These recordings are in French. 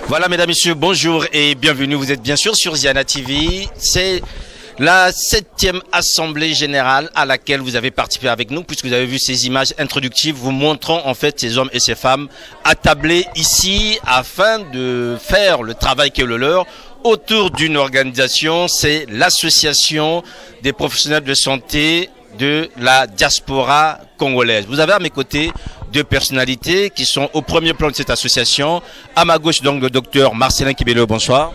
Voilà, mesdames, messieurs, bonjour et bienvenue. Vous êtes bien sûr sur Ziana TV. C'est la 7e assemblée générale à laquelle vous avez participé avec nous, puisque vous avez vu ces images introductives vous montrant en fait ces hommes et ces femmes attablés ici afin de faire le travail qui est le leur autour d'une organisation. C'est l'association des professionnels de santé de la diaspora congolaise. Vous avez à mes côtés deux personnalités qui sont au premier plan de cette association. À ma gauche, donc, le docteur Marcelin Kibelo, bonsoir.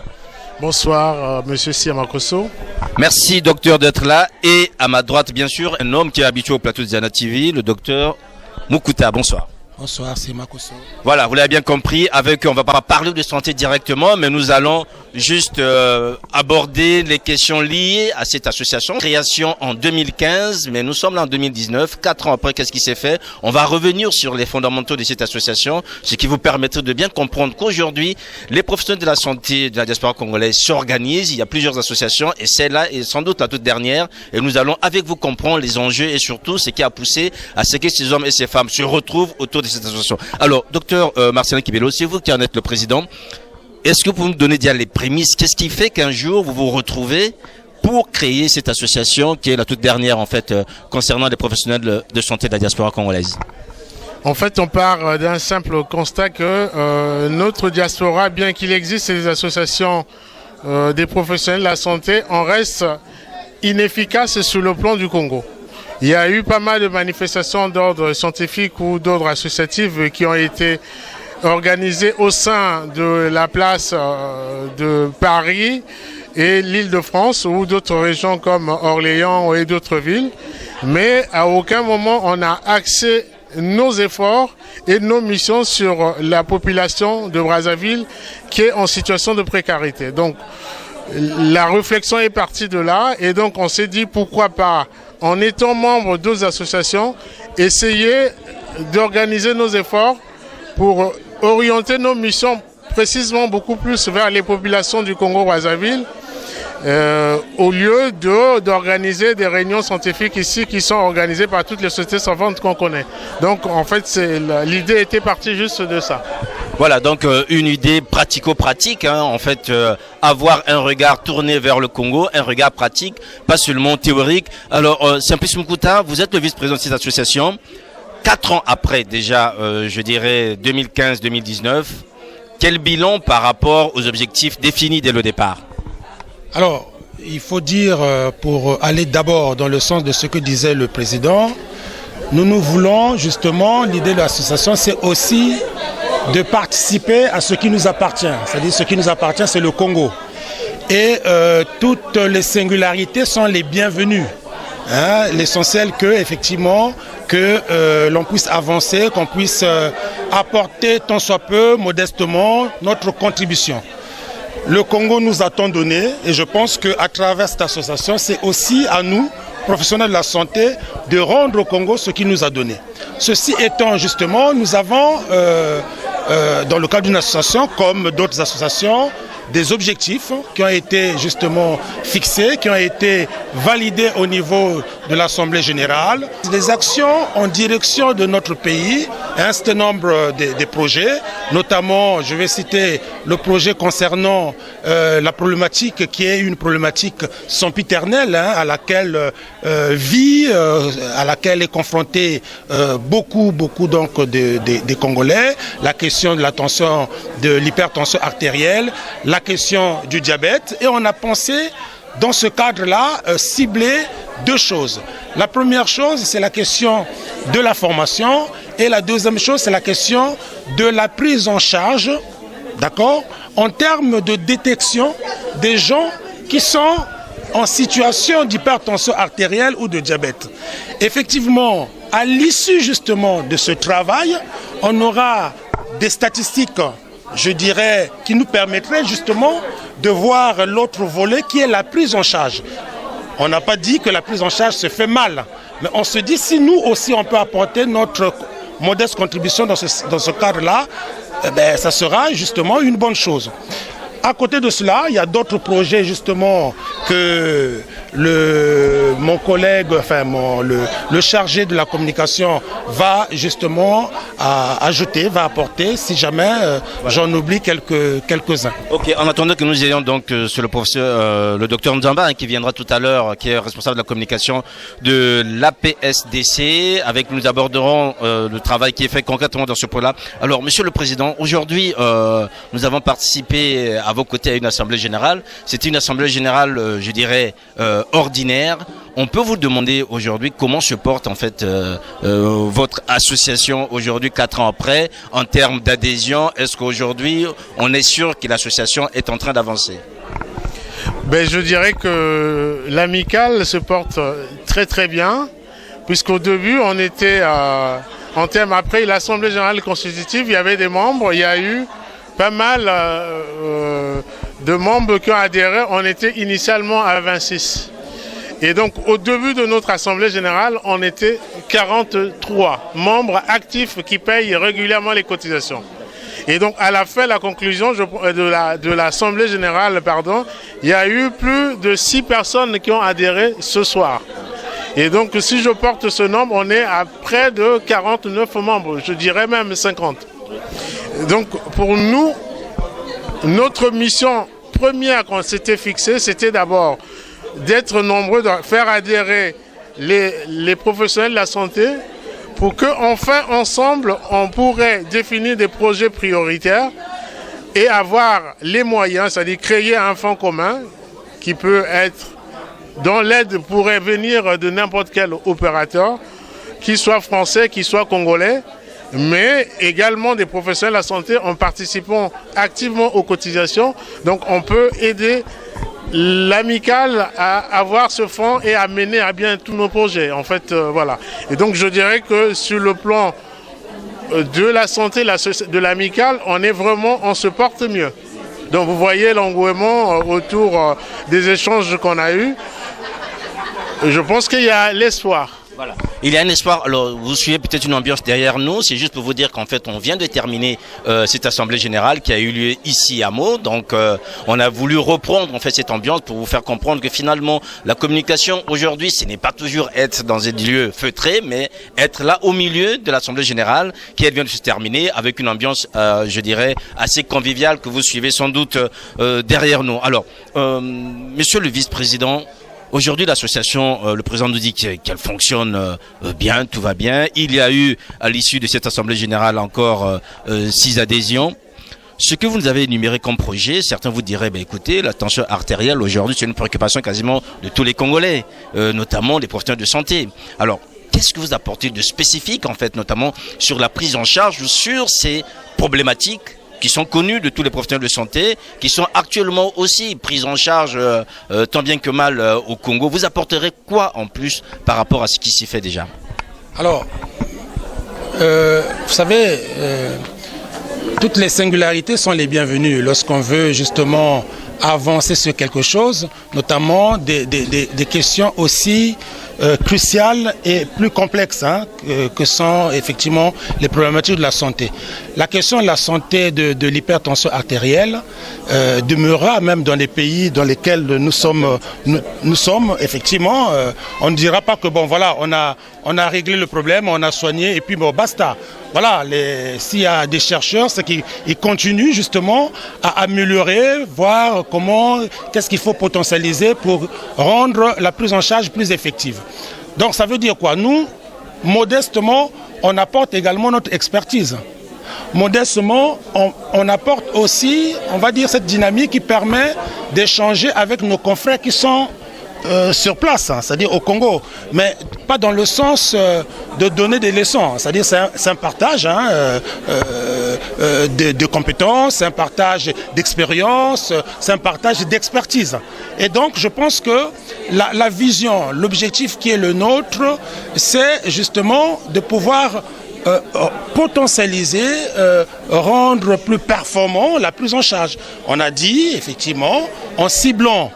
Bonsoir, monsieur Siamakoso. Merci, docteur, d'être là. Et à ma droite, bien sûr, un homme qui est habitué au plateau de Ziana TV, le docteur Mukuta, bonsoir. Bonsoir, c'est Makoso. Voilà, vous l'avez bien compris, on va pas parler de santé directement, mais nous allons juste aborder les questions liées à cette association. Création en 2015, mais nous sommes là en 2019, 4 ans après, qu'est-ce qui s'est fait? On va revenir sur les fondamentaux de cette association, ce qui vous permettra de bien comprendre qu'aujourd'hui, les professionnels de la santé de la diaspora congolaise s'organisent, il y a plusieurs associations, et celle-là est sans doute la toute dernière, et nous allons avec vous comprendre les enjeux et surtout ce qui a poussé à ce que ces hommes et ces femmes se retrouvent autour de cette association. Alors, docteur Marcelin Kibelo, c'est vous qui en êtes le président. Est-ce que vous pouvez nous donner déjà les prémices? Qu'est-ce qui fait qu'un jour vous vous retrouvez pour créer cette association qui est la toute dernière en fait concernant les professionnels de santé de la diaspora congolaise? En fait, on part d'un simple constat que notre diaspora, bien qu'il existe des associations des professionnels de la santé, on reste inefficace sur le plan du Congo. Il y a eu pas mal de manifestations d'ordre scientifique ou d'ordre associatif qui ont été organisées au sein de la place de Paris et l'Île-de-France ou d'autres régions comme Orléans et d'autres villes. Mais à aucun moment on a axé nos efforts et nos missions sur la population de Brazzaville qui est en situation de précarité. Donc la réflexion est partie de là et donc on s'est dit pourquoi pas, en étant membre d'autres associations, essayer d'organiser nos efforts pour orienter nos missions précisément beaucoup plus vers les populations du Congo-Brazzaville au lieu d'organiser des réunions scientifiques ici qui sont organisées par toutes les sociétés savantes qu'on connaît. Donc en fait, l'idée était partie juste de ça. Voilà, donc une idée pratico-pratique, hein, en fait, avoir un regard tourné vers le Congo, un regard pratique, pas seulement théorique. Alors, Simplice Mukuta, vous êtes le vice-président de cette association. 4 ans après, déjà, je dirais 2015-2019, quel bilan par rapport aux objectifs définis dès le départ? Alors, il faut dire, pour aller d'abord dans le sens de ce que disait le président, nous voulons justement, l'idée de l'association, c'est aussi de participer à ce qui nous appartient. C'est-à-dire ce qui nous appartient, c'est le Congo. Et toutes les singularités sont les bienvenues. Hein, l'essentiel effectivement, que l'on puisse avancer, qu'on puisse apporter tant soit peu, modestement, notre contribution. Le Congo nous a tant donné et je pense qu'à travers cette association, c'est aussi à nous, professionnels de la santé, de rendre au Congo ce qu'il nous a donné. Ceci étant, justement, nous avons, dans le cadre d'une association, comme d'autres associations, des objectifs qui ont été justement fixés, qui ont été validés au niveau de l'Assemblée générale. Des actions en direction de notre pays, un certain nombre de projets, notamment, je vais citer le projet concernant la problématique qui est une problématique sempiternelle, hein, à laquelle à laquelle est confronté beaucoup donc des Congolais, la question de la tension, de l'hypertension artérielle, la question du diabète, et on a pensé dans ce cadre-là cibler deux choses. La première chose, c'est la question de la formation, et la deuxième chose, c'est la question de la prise en charge, d'accord, en termes de détection des gens qui sont en situation d'hypertension artérielle ou de diabète. Effectivement, à l'issue justement de ce travail, on aura des statistiques, je dirais, qui nous permettraient justement de voir l'autre volet qui est la prise en charge. On n'a pas dit que la prise en charge se fait mal, mais on se dit si nous aussi on peut apporter notre modeste contribution dans ce cadre-là, eh bien, ça sera justement une bonne chose. À côté de cela, il y a d'autres projets justement que mon collègue, enfin le chargé de la communication va justement ajouter, va apporter, si jamais j'en oublie quelques-uns. Ok, en attendant que nous ayons donc sur le professeur, le docteur Nzamba, qui viendra tout à l'heure, qui est responsable de la communication de l'APSDC. Avec nous aborderons le travail qui est fait concrètement dans ce point-là. Alors, Monsieur le Président, aujourd'hui, nous avons participé à vos côtés à une assemblée générale. C'était une assemblée générale, je dirais, ordinaire. On peut vous demander aujourd'hui comment se porte en fait votre association aujourd'hui 4 ans après en termes d'adhésion. Est-ce qu'aujourd'hui on est sûr que l'association est en train d'avancer? Ben, je dirais que l'amicale se porte très très bien, puisqu'au début on était en termes après l'assemblée générale constitutive, il y avait des membres, il y a eu pas mal de membres qui ont adhéré. On était initialement à 26. Et donc, au début de notre assemblée générale, on était 43 membres actifs qui payent régulièrement les cotisations. Et donc, à la fin, la conclusion de l'assemblée générale, il y a eu plus de 6 personnes qui ont adhéré ce soir. Et donc, si je porte ce nombre, on est à près de 49 membres, je dirais même 50. Donc, pour nous, notre mission première qu'on s'était fixée, c'était d'abord d'être nombreux, de faire adhérer les professionnels de la santé pour qu'enfin, ensemble, on pourrait définir des projets prioritaires et avoir les moyens, c'est-à-dire créer un fonds commun qui peut être, dont l'aide pourrait venir de n'importe quel opérateur, qu'il soit français, qu'il soit congolais, mais également des professionnels de la santé en participant activement aux cotisations. Donc on peut aider l'amicale à avoir ce fonds et à mener à bien tous nos projets. En fait, voilà. Et donc je dirais que sur le plan de la santé, de l'amicale, on se porte mieux. Donc vous voyez l'engouement autour des échanges qu'on a eus. Je pense qu'il y a l'espoir. Voilà. Il y a un espoir. Alors, vous suivez peut-être une ambiance derrière nous. C'est juste pour vous dire qu'en fait, on vient de terminer cette assemblée générale qui a eu lieu ici à Meaux. Donc, on a voulu reprendre en fait cette ambiance pour vous faire comprendre que finalement, la communication aujourd'hui, ce n'est pas toujours être dans un lieu feutré, mais être là au milieu de l'assemblée générale qui vient de se terminer avec une ambiance, je dirais, assez conviviale que vous suivez sans doute derrière nous. Alors, Monsieur le vice-président. Aujourd'hui, l'association, le président nous dit qu'elle fonctionne bien, tout va bien. Il y a eu, à l'issue de cette assemblée générale, encore 6 adhésions. Ce que vous nous avez énuméré comme projet, certains vous diraient, écoutez, la tension artérielle, aujourd'hui, c'est une préoccupation quasiment de tous les Congolais, notamment les professionnels de santé. Alors, qu'est-ce que vous apportez de spécifique, en fait, notamment sur la prise en charge ou sur ces problématiques qui sont connus de tous les professionnels de santé, qui sont actuellement aussi pris en charge tant bien que mal au Congo. Vous apporterez quoi en plus par rapport à ce qui s'y fait déjà? Alors, vous savez, toutes les singularités sont les bienvenues lorsqu'on veut justement avancer sur quelque chose, notamment des questions aussi cruciales et plus complexes que sont effectivement les problématiques de la santé. La question de la santé de l'hypertension artérielle demeurera même dans les pays dans lesquels nous sommes effectivement, on ne dira pas que bon voilà, on a réglé le problème, on a soigné et puis bon basta. Voilà, s'il y a des chercheurs, c'est qu'ils continuent justement à améliorer, voir qu'est-ce qu'il faut potentialiser pour rendre la prise en charge plus effective. Donc ça veut dire quoi? Nous, modestement, on apporte également notre expertise. Modestement, on apporte aussi, on va dire, cette dynamique qui permet d'échanger avec nos confrères qui sont sur place, c'est-à-dire au Congo, mais pas dans le sens de donner des leçons, c'est-à-dire c'est un partage de compétences, c'est un partage d'expérience, c'est un partage d'expertise. Et donc je pense que la vision, l'objectif qui est le nôtre, c'est justement de pouvoir potentialiser, rendre plus performant la prise en charge. On a dit effectivement en ciblant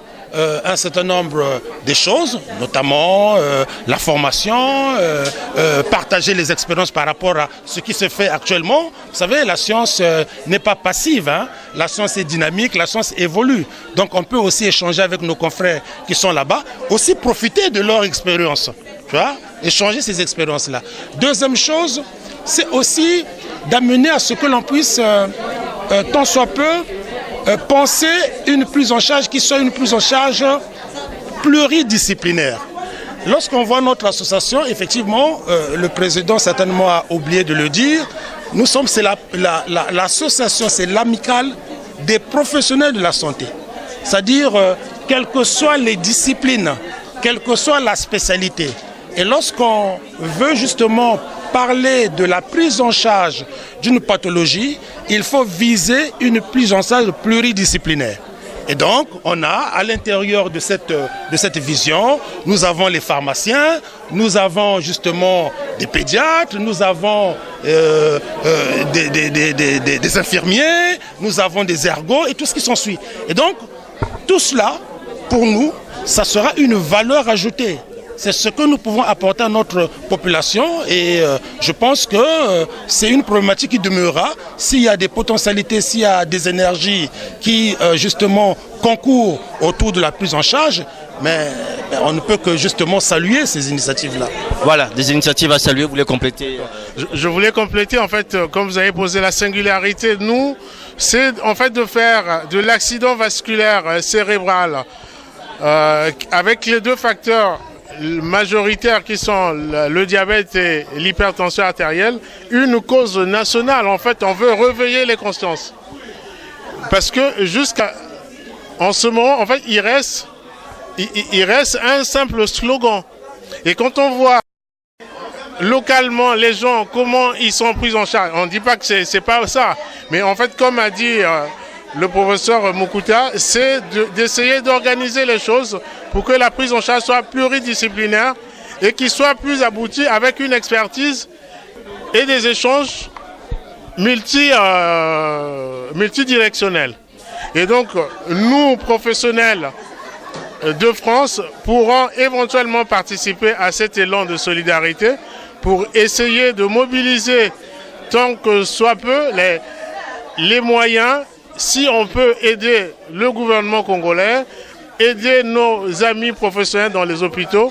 un certain nombre de choses, notamment la formation, partager partager les expériences par rapport à ce qui se fait actuellement. Vous savez, la science n'est pas passive, hein. La science est dynamique, la science évolue. Donc on peut aussi échanger avec nos confrères qui sont là-bas, aussi profiter de leur expérience, tu vois, échanger ces expériences-là. Deuxième chose, c'est aussi d'amener à ce que l'on puisse, tant soit peu, penser une prise en charge qui soit une prise en charge pluridisciplinaire. Lorsqu'on voit notre association, effectivement, le président certainement a oublié de le dire, nous sommes, c'est l'association, c'est l'amicale des professionnels de la santé. C'est-à-dire, quelles que soient les disciplines, quelle que soit la spécialité. Et lorsqu'on veut justement parler de la prise en charge d'une pathologie, il faut viser une prise en charge pluridisciplinaire. Et donc, on a à l'intérieur de cette vision, nous avons les pharmaciens, nous avons justement des pédiatres, nous avons des infirmiers, nous avons des ergots et tout ce qui s'ensuit. Et donc, tout cela, pour nous, ça sera une valeur ajoutée. C'est ce que nous pouvons apporter à notre population et je pense que c'est une problématique qui demeurera. S'il y a des potentialités, s'il y a des énergies qui justement concourent autour de la prise en charge, mais on ne peut que justement saluer ces initiatives-là. Voilà, des initiatives à saluer, vous voulez compléter? Je voulais compléter, en fait, comme vous avez posé la singularité, nous, c'est en fait de faire de l'accident vasculaire cérébral avec les deux facteurs majoritaires qui sont le diabète et l'hypertension artérielle, une cause nationale. En fait, on veut réveiller les consciences. Parce que en ce moment, en fait, il reste un simple slogan. Et quand on voit localement les gens, comment ils sont pris en charge, on ne dit pas que c'est pas ça. Mais en fait, comme a dit le professeur Mukuta, c'est d'essayer d'organiser les choses pour que la prise en charge soit pluridisciplinaire et qu'il soit plus abouti avec une expertise et des échanges multidirectionnels. Et donc, nous, professionnels de France, pourrons éventuellement participer à cet élan de solidarité pour essayer de mobiliser tant que soit peu les moyens. Si on peut aider le gouvernement congolais, aider nos amis professionnels dans les hôpitaux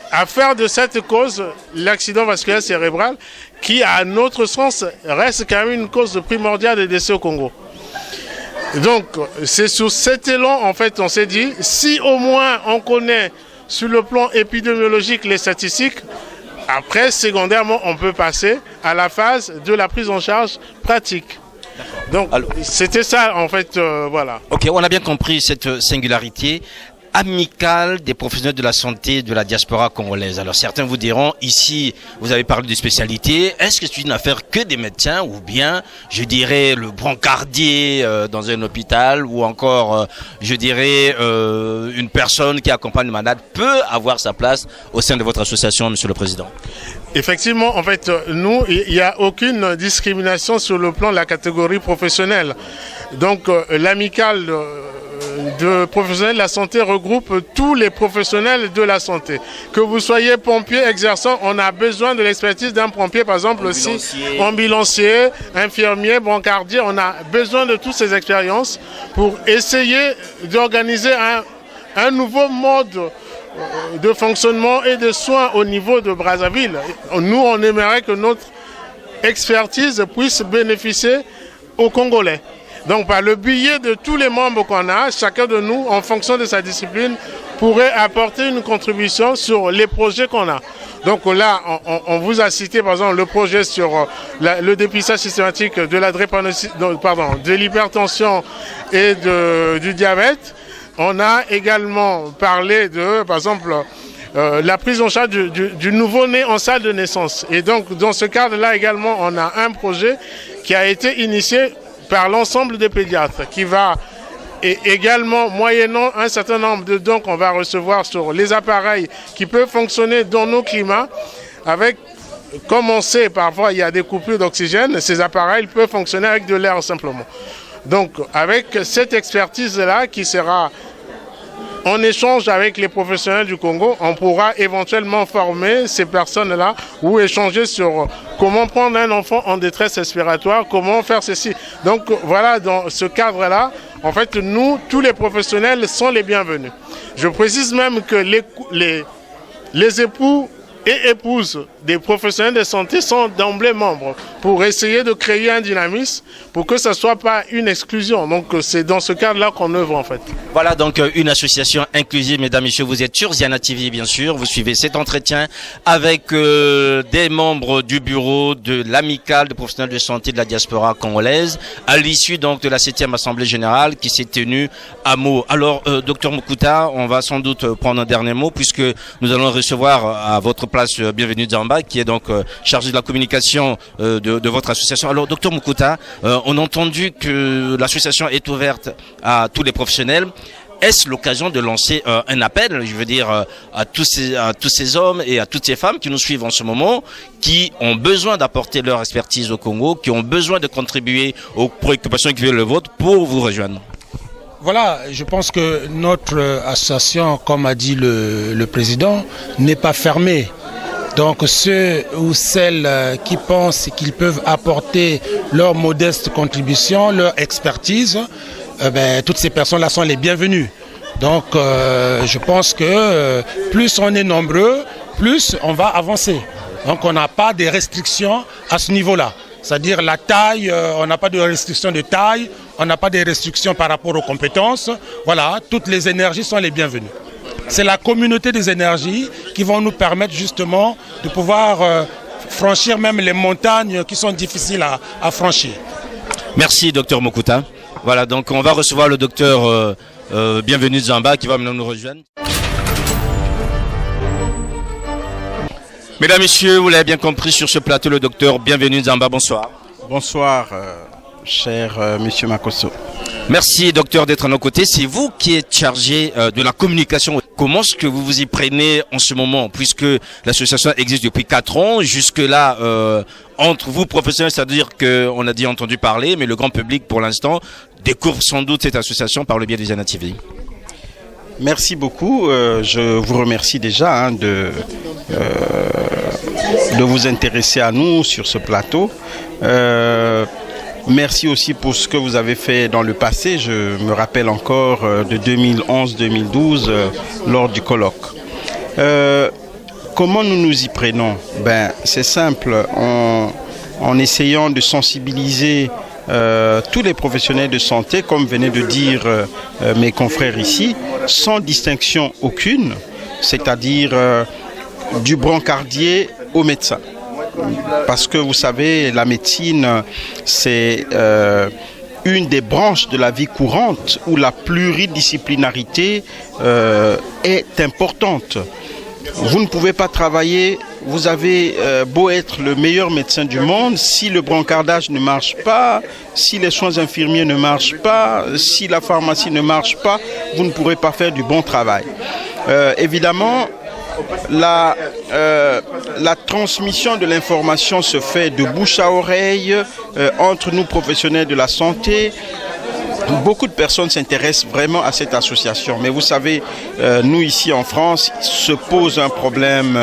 à faire de cette cause l'accident vasculaire cérébral qui, à notre sens, reste quand même une cause primordiale des décès au Congo. Donc, c'est sur cet élan, en fait, on s'est dit, si au moins on connaît sur le plan épidémiologique les statistiques, après, secondairement, on peut passer à la phase de la prise en charge pratique. Donc, c'était ça, en fait, voilà. Ok, on a bien compris cette singularité amicale des professionnels de la santé de la diaspora congolaise. Alors, certains vous diront, ici, vous avez parlé de spécialité. Est-ce que c'est une affaire que des médecins ou bien, je dirais, le brancardier dans un hôpital ou encore, je dirais, une personne qui accompagne le malade peut avoir sa place au sein de votre association, Monsieur le Président? Effectivement, en fait, nous, il n'y a aucune discrimination sur le plan de la catégorie professionnelle. Donc, l'amicale de professionnels de la santé regroupe tous les professionnels de la santé. Que vous soyez pompier exerçant, on a besoin de l'expertise d'un pompier, par exemple, ambulancier, infirmier, brancardier. On a besoin de toutes ces expériences pour essayer d'organiser un nouveau mode de fonctionnement et de soins au niveau de Brazzaville. Nous, on aimerait que notre expertise puisse bénéficier aux Congolais. Donc, par le biais de tous les membres qu'on a, chacun de nous, en fonction de sa discipline, pourrait apporter une contribution sur les projets qu'on a. Donc là, on vous a cité, par exemple, le projet sur le dépistage systématique de l'hypertension et du diabète. On a également parlé de, par exemple, la prise en charge du nouveau-né en salle de naissance. Et donc, dans ce cadre-là également, on a un projet qui a été initié par l'ensemble des pédiatres, qui va également, moyennant un certain nombre de dons qu'on va recevoir sur les appareils qui peuvent fonctionner dans nos climats, avec, comme on sait, parfois il y a des coupures d'oxygène, ces appareils peuvent fonctionner avec de l'air simplement. Donc, avec cette expertise-là qui sera en échange avec les professionnels du Congo, on pourra éventuellement former ces personnes-là ou échanger sur comment prendre un enfant en détresse respiratoire, comment faire ceci. Donc voilà, dans ce cadre-là, en fait, nous, tous les professionnels sont les bienvenus. Je précise même que les époux et épouses des professionnels de santé sont d'emblée membres pour essayer de créer un dynamisme pour que ce ne soit pas une exclusion. Donc c'est dans ce cadre-là qu'on œuvre en fait. Voilà donc une association inclusive, mesdames, messieurs, vous êtes sur Ziana TV bien sûr, vous suivez cet entretien avec des membres du bureau de l'amicale des professionnels de santé de la diaspora congolaise à l'issue donc de la 7e assemblée générale qui s'est tenue à Meaux. Alors docteur Mukuta, on va sans doute prendre un dernier mot puisque nous allons recevoir à votre place Bienvenue Nzamba qui est donc chargé de la communication de votre association. Alors docteur Mukuta, on a entendu que l'association est ouverte à tous les professionnels. Est-ce l'occasion de lancer un appel, je veux dire, à tous ces hommes et à toutes ces femmes qui nous suivent en ce moment, qui ont besoin d'apporter leur expertise au Congo, qui ont besoin de contribuer aux préoccupations qui viennent le vôtre pour vous rejoindre? Voilà, je pense que notre association, comme a dit le président, n'est pas fermée. Donc ceux ou celles qui pensent qu'ils peuvent apporter leur modeste contribution, leur expertise, toutes ces personnes-là sont les bienvenues. Donc je pense que plus on est nombreux, plus on va avancer. Donc on n'a pas de restrictions à ce niveau-là. C'est-à-dire la taille, on n'a pas de restriction de taille, on n'a pas de restrictions par rapport aux compétences. Voilà, toutes les énergies sont les bienvenues. C'est la communauté des énergies qui vont nous permettre justement de pouvoir franchir même les montagnes qui sont difficiles à franchir. Merci docteur Mukuta. Voilà, donc on va recevoir le docteur Bienvenue Nzamba qui va maintenant nous rejoindre. Mesdames, Messieurs, vous l'avez bien compris sur ce plateau, le docteur Bienvenue Nzamba, bonsoir. Bonsoir, cher monsieur Makosso. Merci docteur d'être à nos côtés. C'est vous qui êtes chargé de la communication. Comment est-ce que vous vous y prenez en ce moment, puisque l'association existe depuis 4 ans, jusque-là, entre vous professionnels, c'est-à-dire qu'on a dit entendu parler, mais le grand public pour l'instant découvre sans doute cette association par le biais de Ziana TV. Merci beaucoup. Je vous remercie déjà de vous intéresser à nous sur ce plateau. Merci aussi pour ce que vous avez fait dans le passé. Je me rappelle encore de 2011-2012 lors du colloque. Comment nous nous y prenons? C'est simple, en essayant de sensibiliser tous les professionnels de santé, comme venaient de dire mes confrères ici, sans distinction aucune, c'est-à-dire du brancardier au médecin. Parce que vous savez, la médecine, c'est une des branches de la vie courante où la pluridisciplinarité est importante. Vous ne pouvez pas travailler, vous avez beau être le meilleur médecin du monde, si le brancardage ne marche pas, si les soins infirmiers ne marchent pas, si la pharmacie ne marche pas, vous ne pourrez pas faire du bon travail. Évidemment, la transmission de l'information se fait de bouche à oreille entre nous professionnels de la santé. Beaucoup de personnes s'intéressent vraiment à cette association. Mais vous savez, nous ici en France, se pose un problème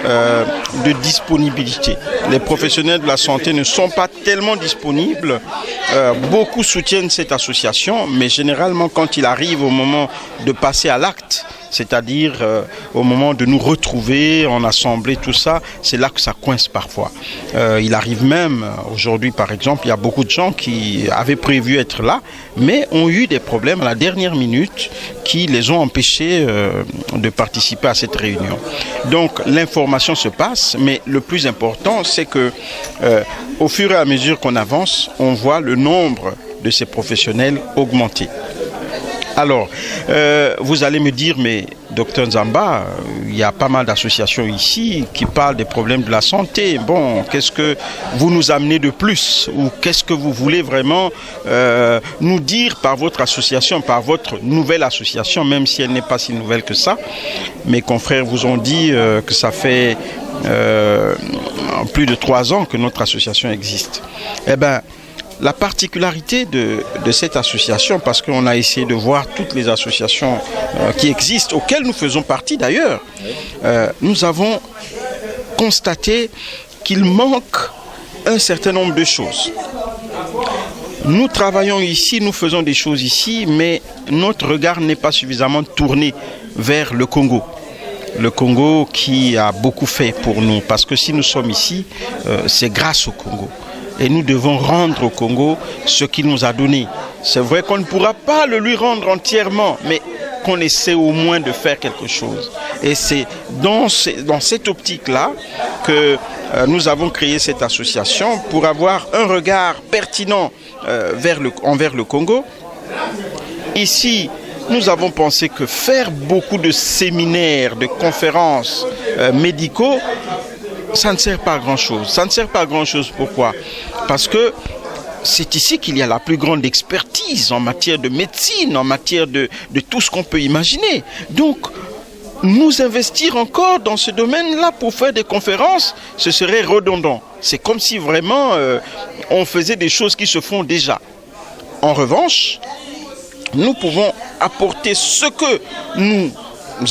de disponibilité. Les professionnels de la santé ne sont pas tellement disponibles. Beaucoup soutiennent cette association, mais généralement quand il arrive au moment de passer à l'acte, c'est-à-dire au moment de nous retrouver en assemblée, tout ça, c'est là que ça coince parfois. Il arrive même, aujourd'hui par exemple, il y a beaucoup de gens qui avaient prévu être là, mais ont eu des problèmes à la dernière minute qui les ont empêchés de participer à cette réunion. Donc l'information se passe, mais le plus important, c'est que au fur et à mesure qu'on avance, on voit le nombre de ces professionnels augmenter. Alors, vous allez me dire, mais docteur Nzamba, il y a pas mal d'associations ici qui parlent des problèmes de la santé. Bon, qu'est-ce que vous nous amenez de plus? Ou qu'est-ce que vous voulez vraiment nous dire par votre association, par votre nouvelle association, même si elle n'est pas si nouvelle que ça? Mes confrères vous ont dit que ça fait plus de 3 ans que notre association existe. Eh bien, La particularité de cette association, parce qu'on a essayé de voir toutes les associations qui existent, auxquelles nous faisons partie d'ailleurs, nous avons constaté qu'il manque un certain nombre de choses. Nous travaillons ici, nous faisons des choses ici, mais notre regard n'est pas suffisamment tourné vers le Congo. Le Congo qui a beaucoup fait pour nous, parce que si nous sommes ici, c'est grâce au Congo. Et nous devons rendre au Congo ce qu'il nous a donné. C'est vrai qu'on ne pourra pas le lui rendre entièrement, mais qu'on essaie au moins de faire quelque chose. Et c'est dans cette optique-là que nous avons créé cette association pour avoir un regard pertinent envers le Congo. Ici, nous avons pensé que faire beaucoup de séminaires, de conférences médicaux, ça ne sert pas à grand-chose. Ça ne sert pas à grand-chose. Pourquoi? Parce que c'est ici qu'il y a la plus grande expertise en matière de médecine, en matière de tout ce qu'on peut imaginer. Donc, nous investir encore dans ce domaine-là pour faire des conférences, ce serait redondant. C'est comme si vraiment on faisait des choses qui se font déjà. En revanche, nous pouvons apporter ce que nous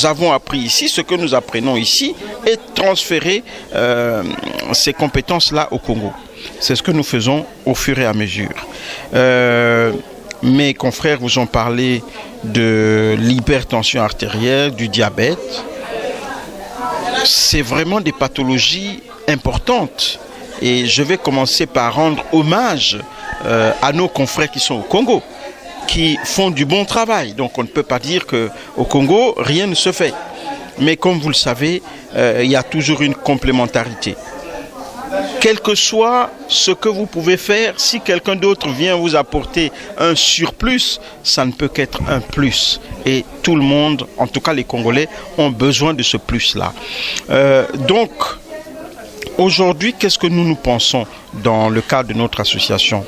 avons appris ici, ce que nous apprenons ici, et transférer ces compétences-là au Congo. C'est ce que nous faisons au fur et à mesure. Mes confrères vous ont parlé de l'hypertension artérielle, du diabète. C'est vraiment des pathologies importantes. Et je vais commencer par rendre hommage à nos confrères qui sont au Congo, qui font du bon travail. Donc on ne peut pas dire qu'au Congo, rien ne se fait. Mais comme vous le savez, il y a toujours une complémentarité. Quel que soit ce que vous pouvez faire, si quelqu'un d'autre vient vous apporter un surplus, ça ne peut qu'être un plus. Et tout le monde, en tout cas les Congolais, ont besoin de ce plus-là. Donc, aujourd'hui, qu'est-ce que nous pensons dans le cadre de notre association?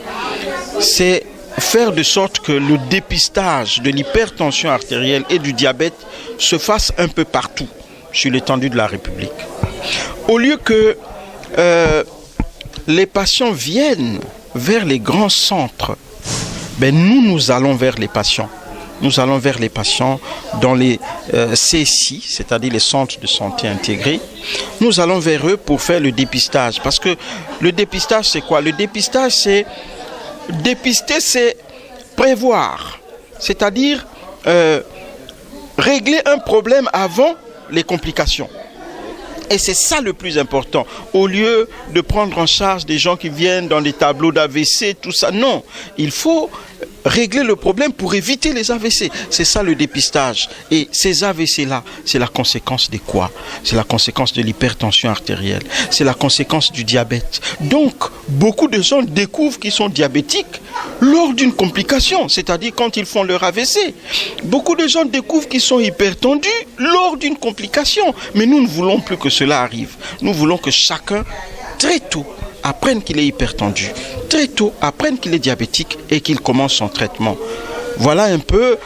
C'est faire de sorte que le dépistage de l'hypertension artérielle et du diabète se fasse un peu partout sur l'étendue de la République. Au lieu que les patients viennent vers les grands centres, nous allons vers les patients. Nous allons vers les patients dans les CSI, c'est-à-dire les centres de santé intégrés. Nous allons vers eux pour faire le dépistage. Parce que le dépistage, c'est quoi? Le dépistage, c'est dépister, c'est prévoir. C'est-à-dire régler un problème avant les complications. Et c'est ça le plus important. Au lieu de prendre en charge des gens qui viennent dans des tableaux d'AVC, tout ça, non. Il faut régler le problème pour éviter les AVC. C'est ça le dépistage. Et ces AVC-là, c'est la conséquence de quoi? C'est la conséquence de l'hypertension artérielle. C'est la conséquence du diabète. Donc, beaucoup de gens découvrent qu'ils sont diabétiques lors d'une complication, c'est-à-dire quand ils font leur AVC. Beaucoup de gens découvrent qu'ils sont hypertendus lors d'une complication. Mais nous ne voulons plus que cela arrive. Nous voulons que chacun, très tôt, apprenne qu'il est hypertendu, très tôt apprenne qu'il est diabétique et qu'il commence son traitement. Voilà un peu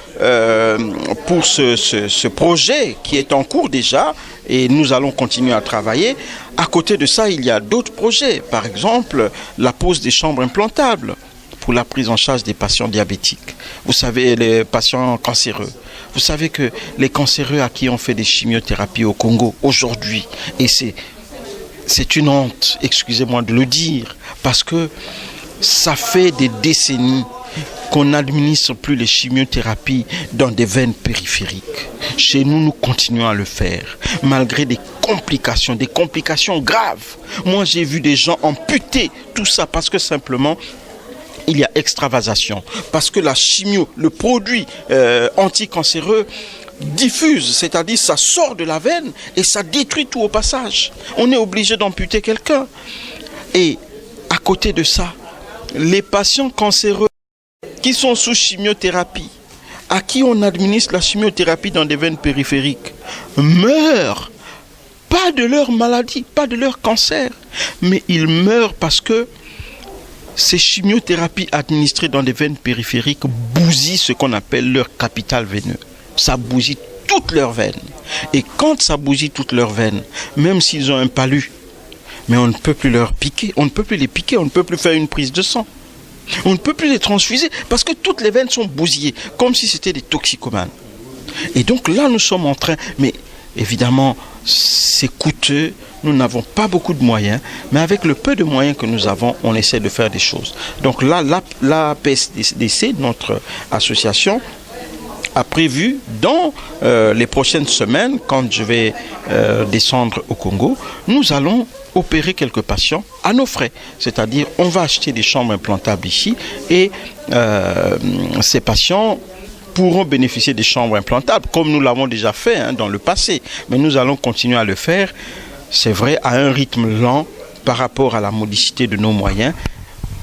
pour ce projet qui est en cours déjà et nous allons continuer à travailler. À côté de ça, il y a d'autres projets, par exemple la pose des chambres implantables pour la prise en charge des patients diabétiques. Vous savez, les patients cancéreux. Vous savez que les cancéreux à qui on fait des chimiothérapies au Congo aujourd'hui, et c'est une honte, excusez-moi de le dire, parce que ça fait des décennies qu'on n'administre plus les chimiothérapies dans des veines périphériques. Chez nous, nous continuons à le faire, malgré des complications graves. Moi, j'ai vu des gens amputer tout ça parce que simplement, il y a extravasation. Parce que la chimio, le produit anticancéreux, diffuse, c'est-à-dire ça sort de la veine et ça détruit tout au passage. On est obligé d'amputer quelqu'un. Et à côté de ça, les patients cancéreux qui sont sous chimiothérapie, à qui on administre la chimiothérapie dans des veines périphériques, meurent, pas de leur maladie, pas de leur cancer, mais ils meurent parce que ces chimiothérapies administrées dans des veines périphériques bousillent ce qu'on appelle leur capital veineux. Ça bousille toutes leurs veines. Et quand ça bousille toutes leurs veines, même s'ils ont un palu, mais on ne peut plus leur piquer, on ne peut plus les piquer, on ne peut plus faire une prise de sang. On ne peut plus les transfuser parce que toutes les veines sont bousillées, comme si c'était des toxicomanes. Et donc là, nous sommes en train... Mais évidemment, c'est coûteux, nous n'avons pas beaucoup de moyens, mais avec le peu de moyens que nous avons, on essaie de faire des choses. Donc là, la PSDC, notre association, a prévu dans les prochaines semaines, quand je vais descendre au Congo, nous allons opérer quelques patients à nos frais. C'est-à-dire, on va acheter des chambres implantables ici et ces patients pourront bénéficier des chambres implantables, comme nous l'avons déjà fait dans le passé. Mais nous allons continuer à le faire, c'est vrai, à un rythme lent par rapport à la modicité de nos moyens,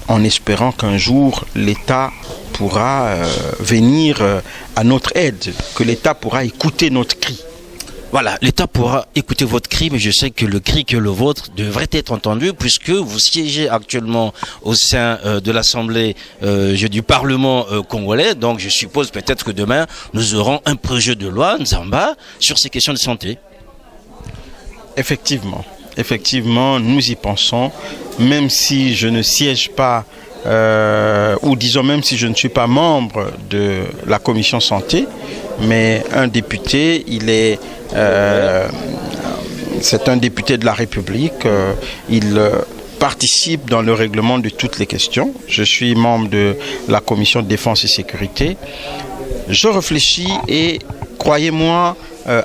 en espérant qu'un jour, l'État pourra venir à notre aide, que l'État pourra écouter notre cri. Voilà, l'État pourra écouter votre cri, mais je sais que le cri que le vôtre devrait être entendu puisque vous siégez actuellement au sein de l'Assemblée du Parlement congolais. Donc je suppose peut-être que demain, nous aurons un projet de loi, Nzamba, sur ces questions de santé. Effectivement, nous y pensons, même si je ne siège pas, ou disons même si je ne suis pas membre de la commission santé, mais un député, c'est un député de la République, il participe dans le règlement de toutes les questions. Je suis membre de la commission de défense et sécurité. Je réfléchis et croyez-moi,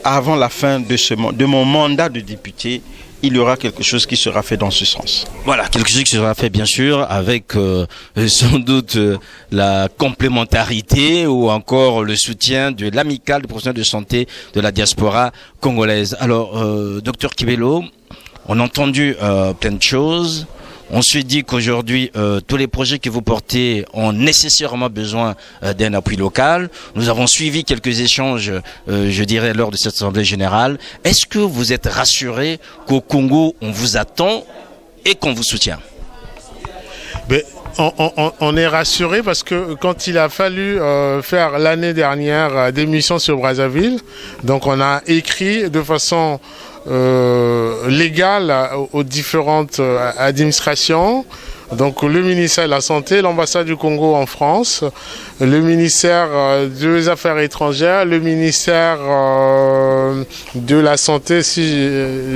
avant la fin de mon mandat de député, il y aura quelque chose qui sera fait dans ce sens. Voilà, quelque chose qui sera fait bien sûr avec sans doute la complémentarité ou encore le soutien de l'amicale des professionnels de santé de la diaspora congolaise. Alors, docteur Kibelo, on a entendu plein de choses. On se dit qu'aujourd'hui, tous les projets que vous portez ont nécessairement besoin d'un appui local. Nous avons suivi quelques échanges, je dirais, lors de cette assemblée générale. Est-ce que vous êtes rassuré qu'au Congo, on vous attend et qu'on vous soutient? Mais on est rassuré parce que quand il a fallu faire l'année dernière des missions sur Brazzaville, donc on a écrit de façon légale aux différentes administrations, donc le ministère de la Santé, l'ambassade du Congo en France, le ministère des Affaires étrangères, le ministère de la Santé, si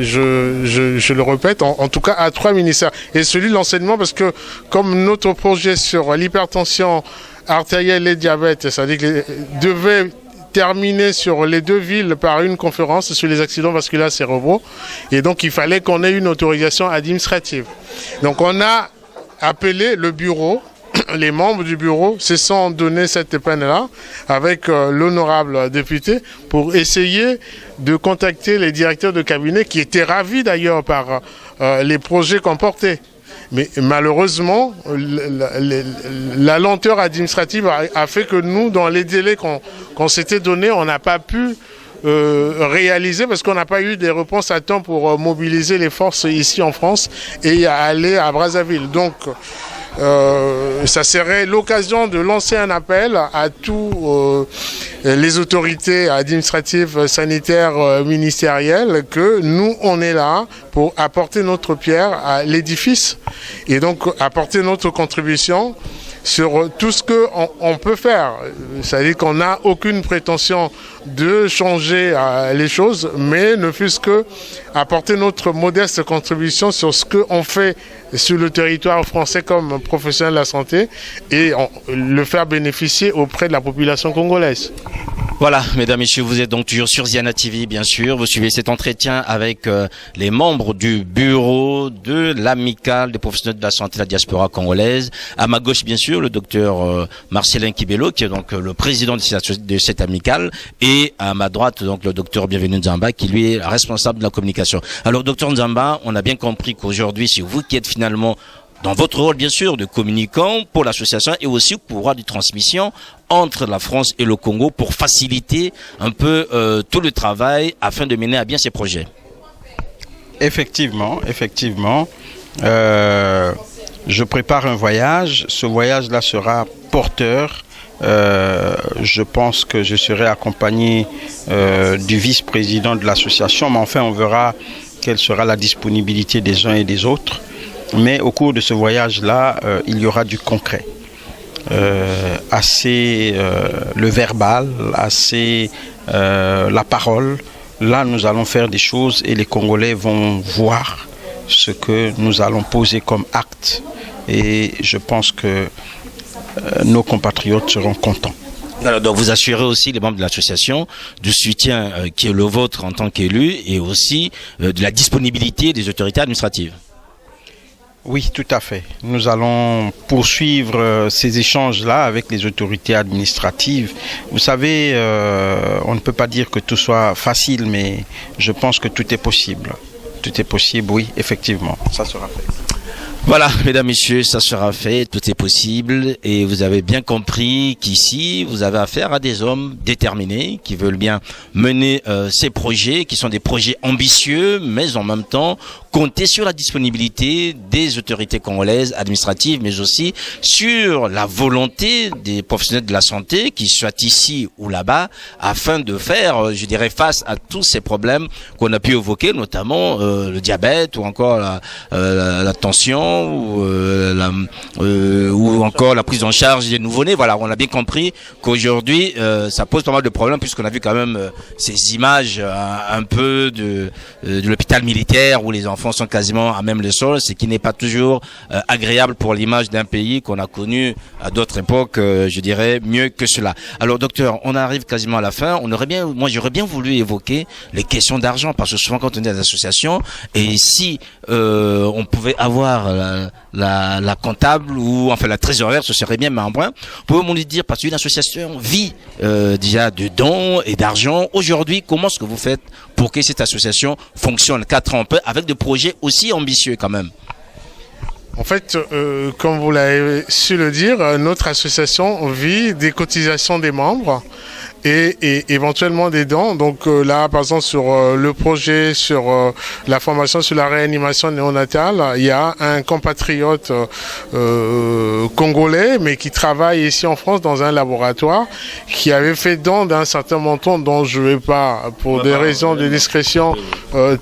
je le répète, en tout cas à 3 ministères, et celui de l'enseignement, parce que comme notre projet sur l'hypertension artérielle et diabète, c'est-à-dire que devait terminé sur les 2 villes par une conférence sur les accidents vasculaires cérébraux, et donc il fallait qu'on ait une autorisation administrative. Donc on a appelé le bureau, les membres du bureau se sont donné cette peine-là avec l'honorable député pour essayer de contacter les directeurs de cabinet qui étaient ravis d'ailleurs par les projets qu'on portait. Mais malheureusement, la lenteur administrative a fait que nous, dans les délais qu'on s'était donnés, on n'a pas pu réaliser parce qu'on n'a pas eu des réponses à temps pour mobiliser les forces ici en France et aller à Brazzaville. Donc, ça serait l'occasion de lancer un appel à tous les autorités administratives, sanitaires, ministérielles, que nous, on est là pour apporter notre pierre à l'édifice et donc apporter notre contribution sur tout ce qu'on peut faire. C'est-à-dire qu'on n'a aucune prétention de changer les choses, mais ne fût-ce que apporter notre modeste contribution sur ce qu'on fait sur le territoire français comme professionnel de la santé et le faire bénéficier auprès de la population congolaise. Voilà, mesdames, messieurs, vous êtes donc toujours sur Ziana TV, bien sûr. Vous suivez cet entretien avec les membres du bureau de l'amicale des professionnels de la santé de la diaspora congolaise. À ma gauche, bien sûr, le docteur Marcelin Kibelo, qui est donc le président de cette amicale. Et à ma droite, donc, le docteur Bienvenu Nzamba, qui lui est responsable de la communication. Alors, docteur Nzamba, on a bien compris qu'aujourd'hui, c'est vous qui êtes finalement dans votre rôle, bien sûr, de communicant pour l'association et aussi pour de transmission entre la France et le Congo pour faciliter un peu tout le travail afin de mener à bien ces projets. Effectivement. Je prépare un voyage. Ce voyage-là sera porteur. Je pense que je serai accompagné du vice-président de l'association, mais enfin on verra quelle sera la disponibilité des uns et des autres. Mais au cours de ce voyage-là, il y aura du concret. assez le verbal, assez la parole. Là, nous allons faire des choses et les Congolais vont voir ce que nous allons poser comme acte. Et je pense que nos compatriotes seront contents. Alors, donc vous assurez aussi les membres de l'association du soutien qui est le vôtre en tant qu'élu et aussi de la disponibilité des autorités administratives. Oui, tout à fait. Nous allons poursuivre ces échanges-là avec les autorités administratives. Vous savez, on ne peut pas dire que tout soit facile, mais je pense que tout est possible. Tout est possible, oui, effectivement, ça sera fait. Voilà, mesdames, messieurs, ça sera fait, tout est possible et vous avez bien compris qu'ici, vous avez affaire à des hommes déterminés qui veulent bien mener ces projets, qui sont des projets ambitieux, mais en même temps compter sur la disponibilité des autorités congolaises administratives, mais aussi sur la volonté des professionnels de la santé, qui soient ici ou là-bas, afin de faire, je dirais, face à tous ces problèmes qu'on a pu évoquer, notamment le diabète ou encore la tension ou encore la prise en charge des nouveau-nés. Voilà, on a bien compris qu'aujourd'hui, ça pose pas mal de problèmes puisqu'on a vu quand même ces images un peu de l'hôpital militaire où les enfants sont quasiment à même le sol, ce qui n'est pas toujours agréable pour l'image d'un pays qu'on a connu à d'autres époques, je dirais, mieux que cela. Alors, docteur, on arrive quasiment à la fin. Moi, j'aurais bien voulu évoquer les questions d'argent parce que souvent quand on est dans des associations, et si on pouvait avoir la comptable ou enfin la trésorière, ce serait bien, mais en point. Pouvez-vous nous dire, parce qu'une association vit déjà de dons et d'argent. Aujourd'hui, comment est-ce que vous faites pour que cette association fonctionne 4 ans avec des projets aussi ambitieux quand même? En fait, comme vous l'avez su le dire, notre association vit des cotisations des membres et éventuellement des dons. Donc là, par exemple, sur le projet, sur la formation sur la réanimation néonatale, il y a un compatriote congolais, mais qui travaille ici en France dans un laboratoire, qui avait fait don d'un certain montant dont je ne vais pas, pour des raisons de discrétion,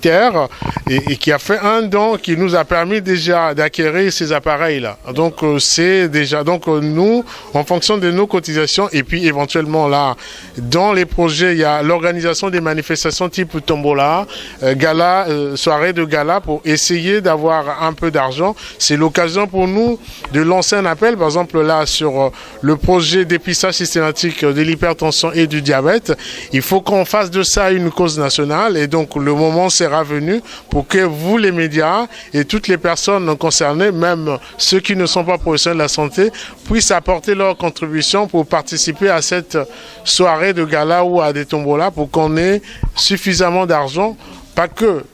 taire, et qui a fait un don qui nous a permis déjà d'acquérir ces appareils-là. Donc c'est déjà, donc nous, en fonction de nos cotisations, et puis éventuellement là, dans les projets, il y a l'organisation des manifestations type tombola, gala, soirée de gala pour essayer d'avoir un peu d'argent. C'est l'occasion pour nous de lancer un appel, par exemple là sur le projet dépistage systématique de l'hypertension et du diabète. Il faut qu'on fasse de ça une cause nationale et donc le moment sera venu pour que vous, les médias et toutes les personnes concernées, même ceux qui ne sont pas professionnels de la santé, puissent apporter leur contribution pour participer à cette soirée de gala ou à des tombolas pour qu'on ait suffisamment d'argent, pas que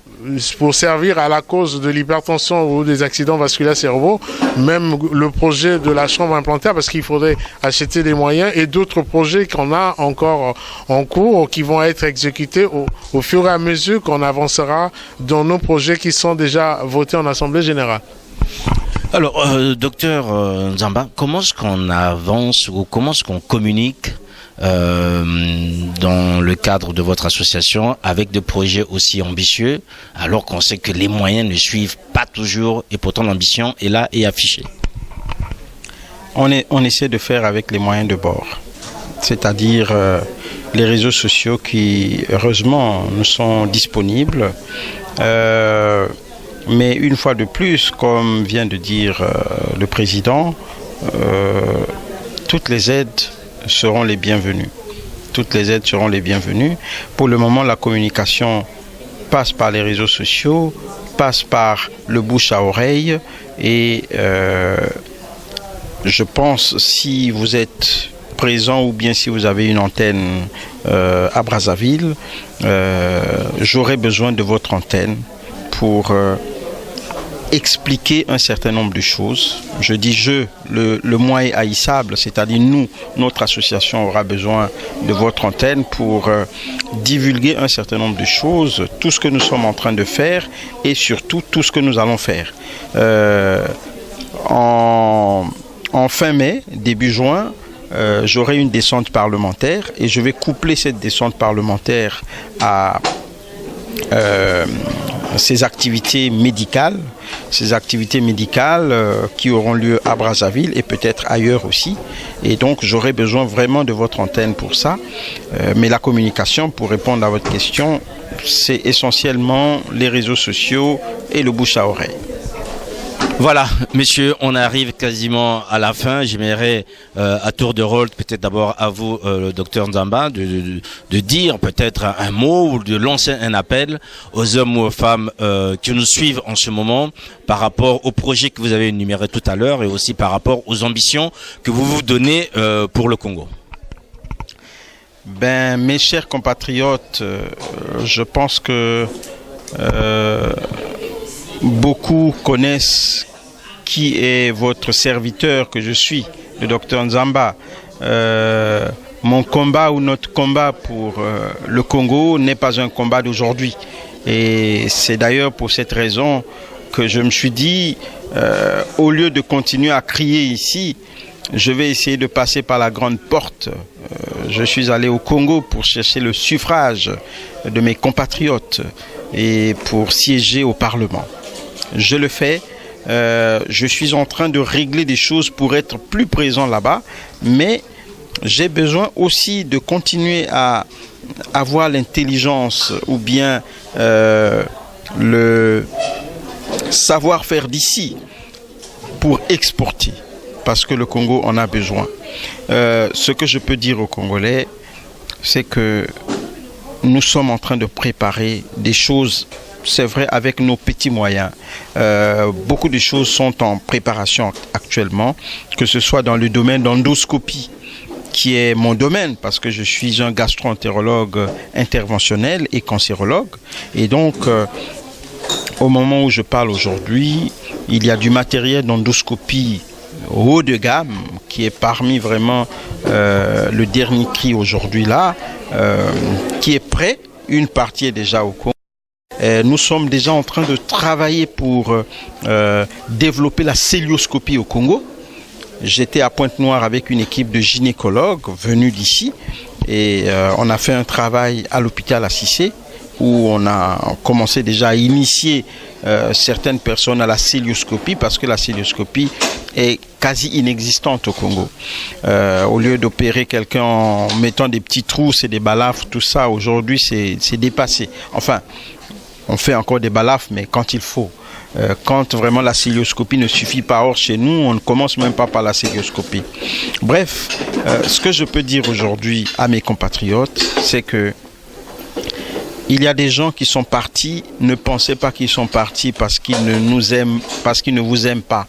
pour servir à la cause de l'hypertension ou des accidents vasculaires cérébraux, même le projet de la chambre implantaire, parce qu'il faudrait acheter des moyens, et d'autres projets qu'on a encore en cours, qui vont être exécutés au fur et à mesure qu'on avancera dans nos projets qui sont déjà votés en Assemblée générale. Alors, docteur Nzamba, comment est-ce qu'on avance ou comment est-ce qu'on communique dans le cadre de votre association avec des projets aussi ambitieux, alors qu'on sait que les moyens ne suivent pas toujours et pourtant l'ambition est là et affichée? On essaie de faire avec les moyens de bord, c'est-à-dire les réseaux sociaux qui, heureusement, nous sont disponibles. Mais une fois de plus, comme vient de dire le président, toutes les aides seront les bienvenues. Toutes les aides seront les bienvenues. Pour le moment, la communication passe par les réseaux sociaux, passe par le bouche à oreille. Et je pense, si vous êtes présent ou bien si vous avez une antenne à Brazzaville, j'aurai besoin de votre antenne pour expliquer un certain nombre de choses. Je dis le moi est haïssable, c'est-à-dire nous, notre association aura besoin de votre antenne pour divulguer un certain nombre de choses, tout ce que nous sommes en train de faire et surtout tout ce que nous allons faire. En fin mai, début juin, j'aurai une descente parlementaire et je vais coupler cette descente parlementaire à ces activités médicales qui auront lieu à Brazzaville et peut-être ailleurs aussi. Et donc j'aurai besoin vraiment de votre antenne pour ça. Mais la communication, pour répondre à votre question, c'est essentiellement les réseaux sociaux et le bouche à oreille. Voilà, messieurs, on arrive quasiment à la fin. J'aimerais, à tour de rôle, peut-être d'abord à vous, le docteur Nzamba, de dire peut-être un mot ou de lancer un appel aux hommes ou aux femmes qui nous suivent en ce moment par rapport au projet que vous avez énuméré tout à l'heure et aussi par rapport aux ambitions que vous vous donnez pour le Congo. Ben, mes chers compatriotes, je pense que beaucoup connaissent qui est votre serviteur que je suis, le docteur Nzamba. Mon combat ou notre combat pour le Congo n'est pas un combat d'aujourd'hui. Et c'est d'ailleurs pour cette raison que je me suis dit, au lieu de continuer à crier ici, je vais essayer de passer par la grande porte. Je suis allé au Congo pour chercher le suffrage de mes compatriotes et pour siéger au Parlement. Je le fais. Je suis en train de régler des choses pour être plus présent là-bas, mais j'ai besoin aussi de continuer à avoir l'intelligence ou bien le savoir-faire d'ici pour exporter, parce que le Congo en a besoin. Ce que je peux dire aux Congolais, c'est que nous sommes en train de préparer des choses. C'est vrai, avec nos petits moyens. Beaucoup de choses sont en préparation actuellement, que ce soit dans le domaine d'endoscopie, qui est mon domaine, parce que je suis un gastro-entérologue interventionnel et cancérologue. Et donc, au moment où je parle aujourd'hui, il y a du matériel d'endoscopie haut de gamme, qui est parmi vraiment le dernier cri aujourd'hui là, qui est prêt. Une partie est déjà au Congo. Nous sommes déjà en train de travailler pour développer la célioscopie au Congo. J'étais à Pointe-Noire avec une équipe de gynécologues venus d'ici et on a fait un travail à l'hôpital à Cissé où on a commencé déjà à initier certaines personnes à la célioscopie parce que la célioscopie est quasi inexistante au Congo. Au lieu d'opérer quelqu'un en mettant des petits trous, c'est des balafres, tout ça, aujourd'hui c'est dépassé. Enfin, on fait encore des balafres, mais quand il faut. Quand vraiment la célioscopie ne suffit pas. Or, chez nous, on ne commence même pas par la célioscopie. Bref, ce que je peux dire aujourd'hui à mes compatriotes, c'est que il y a des gens qui sont partis. Ne pensez pas qu'ils sont partis parce qu'ils ne nous aiment, parce qu'ils ne vous aiment pas.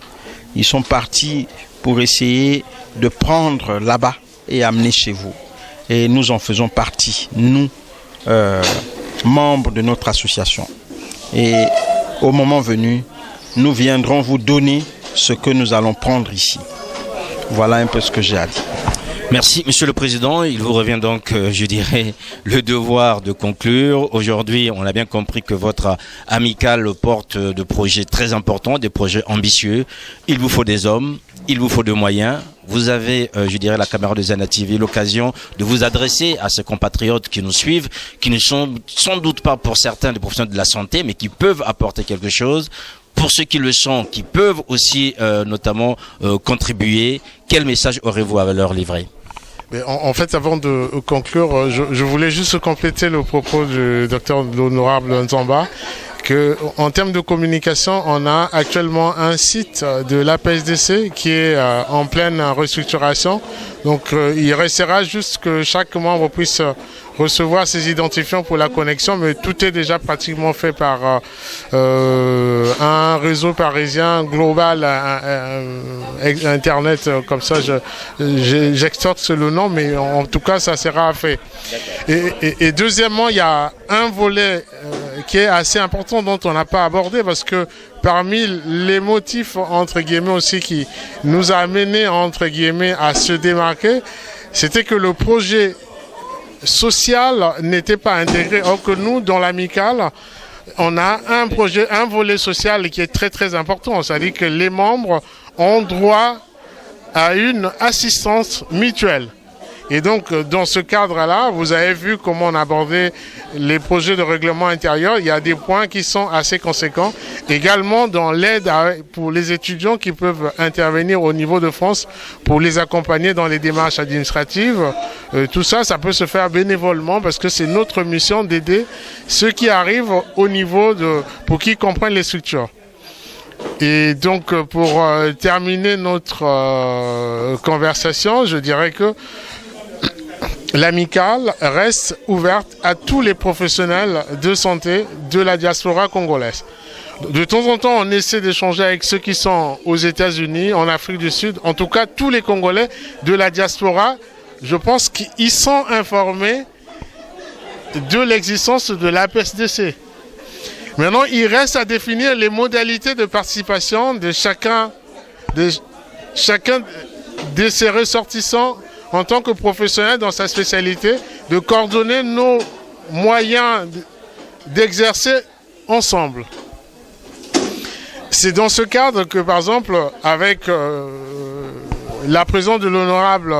Ils sont partis pour essayer de prendre là-bas et amener chez vous. Et nous en faisons partie. Nous, membres de notre association. Et au moment venu, nous viendrons vous donner ce que nous allons prendre ici. Voilà un peu ce que j'ai à dire. Merci, Monsieur le Président. Il vous revient donc, je dirais, le devoir de conclure. Aujourd'hui, on a bien compris que votre amicale porte de projets très importants, des projets ambitieux. Il vous faut des hommes, il vous faut des moyens. Vous avez, je dirais, la caméra de Zana TV, l'occasion de vous adresser à ces compatriotes qui nous suivent, qui ne sont sans doute pas pour certains des professionnels de la santé, mais qui peuvent apporter quelque chose. Pour ceux qui le sont, qui peuvent aussi notamment contribuer, quel message aurez-vous à leur livrer ? Mais en fait, avant de conclure, je voulais juste compléter le propos du docteur l'honorable Nzamba, que en termes de communication, on a actuellement un site de l'APSDC qui est en pleine restructuration. Donc, il restera juste que chaque membre puisse recevoir ses identifiants pour la connexion, mais tout est déjà pratiquement fait par un réseau parisien global, Internet, comme ça j'extorque le nom, mais en tout cas ça sera fait. Et deuxièmement, il y a un volet qui est assez important dont on n'a pas abordé, parce que parmi les motifs entre guillemets aussi qui nous a amené entre guillemets à se démarquer, c'était que le projet social n'était pas intégré. Or que nous, dans l'amicale, on a un projet, un volet social qui est très très important. C'est-à-dire que les membres ont droit à une assistance mutuelle Et donc, dans ce cadre-là, vous avez vu comment on abordait les projets de règlement intérieur. Il y a des points qui sont assez conséquents. Également, dans l'aide pour les étudiants qui peuvent intervenir au niveau de France pour les accompagner dans les démarches administratives. Tout ça, ça peut se faire bénévolement parce que c'est notre mission d'aider ceux qui arrivent au niveau pour qu'ils comprennent les structures. Et donc, pour terminer notre conversation, je dirais que l'amicale reste ouverte à tous les professionnels de santé de la diaspora congolaise. De temps en temps, on essaie d'échanger avec ceux qui sont aux États-Unis, en Afrique du Sud. En tout cas, tous les Congolais de la diaspora, je pense qu'ils sont informés de l'existence de l'APSDC. Maintenant, il reste à définir les modalités de participation de chacun de ces ressortissants en tant que professionnel dans sa spécialité, de coordonner nos moyens d'exercer ensemble. C'est dans ce cadre que, par exemple, avec la présence de l'honorable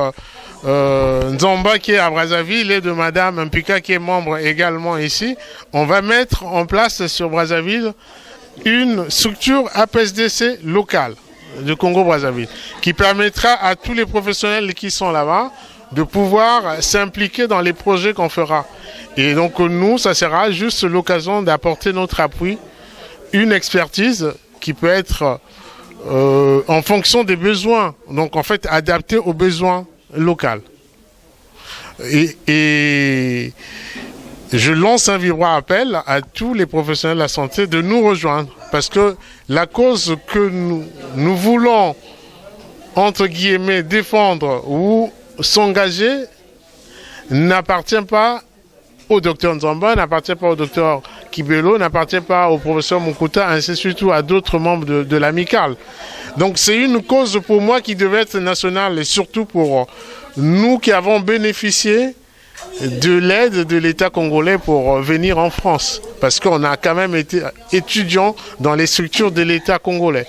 Nzamba qui est à Brazzaville et de Madame Mpika qui est membre également ici, on va mettre en place sur Brazzaville une structure APSDC locale de Congo-Brazzaville qui permettra à tous les professionnels qui sont là-bas de pouvoir s'impliquer dans les projets qu'on fera. Et donc nous, ça sera juste l'occasion d'apporter notre appui, une expertise qui peut être en fonction des besoins, donc en fait adaptée aux besoins locaux. Et je lance un vibrant appel à tous les professionnels de la santé de nous rejoindre parce que la cause que nous voulons, entre guillemets, défendre ou s'engager n'appartient pas au docteur Nzamba, n'appartient pas au docteur Kibelo, n'appartient pas au professeur Mukuta, ainsi surtout à d'autres membres de l'amicale. Donc c'est une cause pour moi qui devait être nationale et surtout pour nous qui avons bénéficié de l'aide de l'État congolais pour venir en France. Parce qu'on a quand même été étudiants dans les structures de l'État congolais.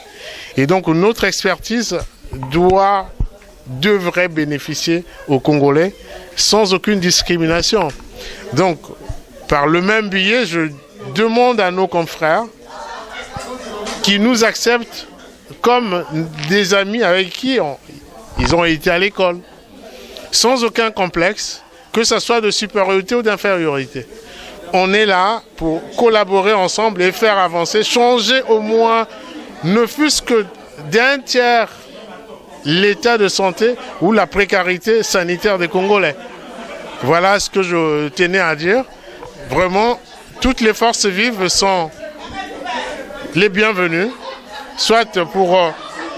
Et donc notre expertise devrait bénéficier aux Congolais sans aucune discrimination. Donc, par le même biais, je demande à nos confrères qui nous acceptent comme des amis avec qui ils ont été à l'école, sans aucun complexe, que ce soit de supériorité ou d'infériorité. On est là pour collaborer ensemble et faire avancer, changer au moins, ne fût-ce que d'un tiers, l'état de santé ou la précarité sanitaire des Congolais. Voilà ce que je tenais à dire. Vraiment, toutes les forces vives sont les bienvenues, soit pour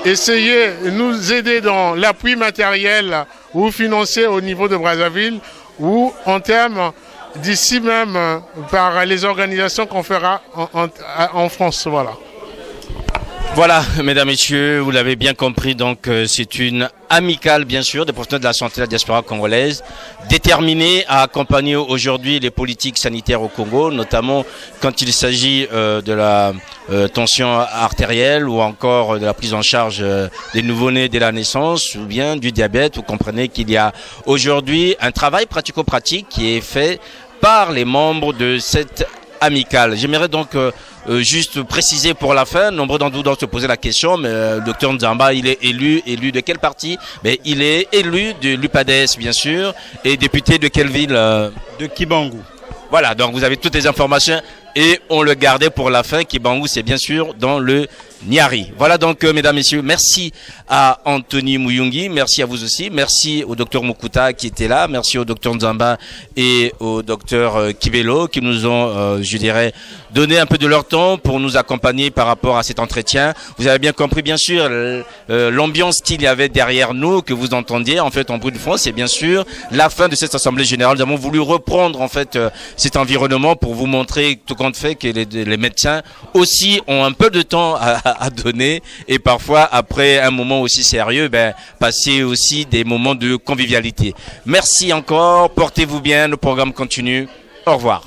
essayer de nous aider dans l'appui matériel ou financier au niveau de Brazzaville, ou en termes d'ici même par les organisations qu'on fera en France. Voilà. Voilà, mesdames, messieurs, vous l'avez bien compris, donc c'est une amicale, bien sûr, des professionnels de la santé de la diaspora congolaise, déterminée à accompagner aujourd'hui les politiques sanitaires au Congo, notamment quand il s'agit de la tension artérielle ou encore de la prise en charge des nouveau-nés dès la naissance ou bien du diabète. Vous comprenez qu'il y a aujourd'hui un travail pratico-pratique qui est fait par les membres de cette amicale. J'aimerais donc juste préciser pour la fin, nombreux d'entre vous doivent se poser la question, mais le docteur Nzamba, il est élu de quel parti? Mais il est élu de l'UPADES, bien sûr, et député de quelle ville? De Kibangu. Voilà, donc vous avez toutes les informations et on le gardait pour la fin. Kibangu, c'est bien sûr dans le Niari. Voilà donc, mesdames, messieurs, merci à Anthony Muyungi, merci à vous aussi, merci au docteur Mukuta qui était là, merci au docteur Nzamba et au docteur Kibelo qui nous ont, je dirais, donné un peu de leur temps pour nous accompagner par rapport à cet entretien. Vous avez bien compris, bien sûr, l'ambiance qu'il y avait derrière nous, que vous entendiez, en fait, en bruit de fond, c'est bien sûr la fin de cette assemblée générale. Nous avons voulu reprendre, en fait, cet environnement pour vous montrer tout compte fait que les médecins aussi ont un peu de temps à donner et parfois après un moment aussi sérieux, passer aussi des moments de convivialité. Merci encore, portez-vous bien, le programme continue. Au revoir.